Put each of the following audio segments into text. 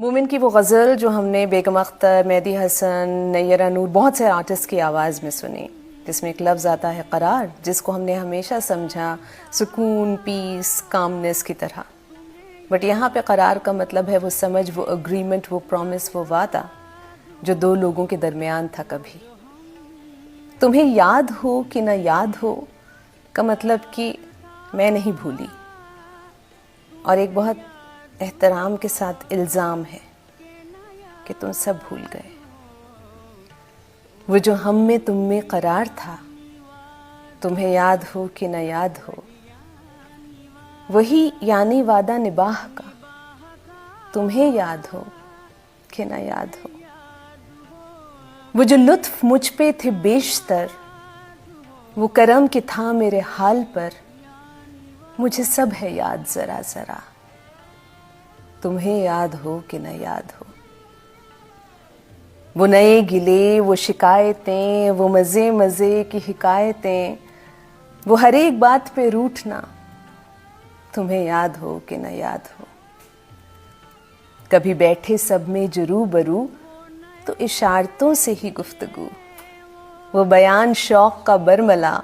मोमिन की वो गज़ल जो हमने बेगम अख्तर, मेहदी हसन, नैयरा नूर, बहुत से आर्टिस्ट की आवाज़ में सुनी, जिसमें एक लफ्ज़ आता है करार, जिसको हमने हमेशा समझा सुकून, पीस, कामनेस की तरह। बट यहाँ पे करार का मतलब है वो समझ, वो अग्रीमेंट, वो प्रॉमिस, वो वादा जो दो लोगों के दरमियान था कभी। तुम्हें याद हो कि ना याद हो का मतलब कि मैं नहीं भूली, और एक बहुत एहतराम के साथ इल्ज़ाम है कि तुम सब भूल गए। वो जो हम में तुम में करार था, तुम्हें याद हो कि न याद हो, वही यानी वादा निबाह का, तुम्हें याद हो कि न याद हो। वो जो लुत्फ मुझ पे थे बेशतर, वो करम कि था मेरे हाल पर, मुझे सब है याद जरा जरा, तुम्हें याद हो कि न याद हो। वो नए गिले, वो शिकायतें, वो मज़े मज़े की हिकायतें, वो हर एक बात पे रूठना, तुम्हें याद हो कि न याद हो। कभी बैठे सब में जुरू बरू तो इशारतों से ही गुफ्तगू, वो बयान शौक का बरमला,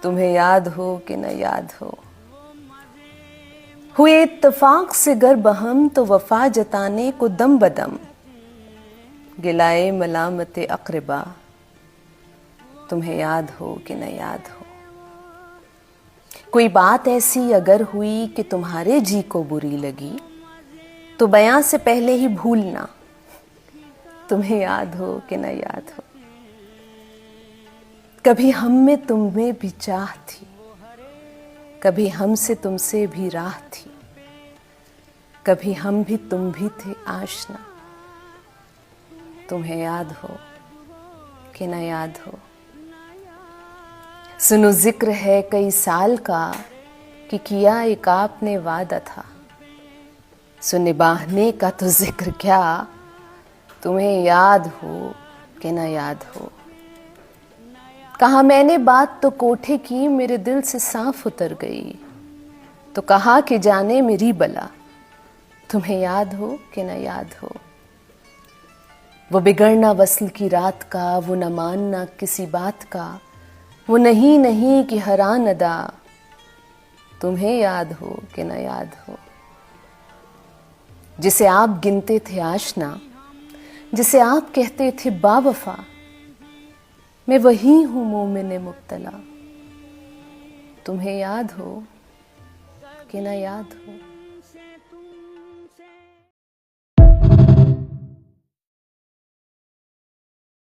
तुम्हें याद हो कि न याद हो। हुए इत्तफाक से गर बहम तो वफा जताने को दम बदम, गिलाए मलामत अक़रबा, तुम्हें याद हो कि न याद हो। कोई बात ऐसी अगर हुई कि तुम्हारे जी को बुरी लगी, तो बयां से पहले ही भूलना, तुम्हें याद हो कि न याद हो। कभी हम में तुम में भी चाह थी, कभी हमसे तुमसे भी राह थी, कभी हम भी तुम भी थे आशना, तुम्हें याद हो कि न याद हो। सुनो जिक्र है कई साल का कि किया एक आपने वादा था, सो निभाने का तो जिक्र क्या, तुम्हें याद हो कि न याद हो। कहा मैंने बात तो कोठे की, मेरे दिल से साफ उतर गई, तो कहा कि जाने मेरी बला, तुम्हें याद हो कि न याद हो। वो बिगड़ना वस्ल की रात का, वो न मानना किसी बात का, वो नहीं नहीं कि हरान अदा, तुम्हें याद हो कि न याद हो। जिसे आप गिनते थे आशना, जिसे आप कहते थे बावफा, मैं वही हूं मोमिन मुब्तला, तुम्हें याद हो कि न याद हो।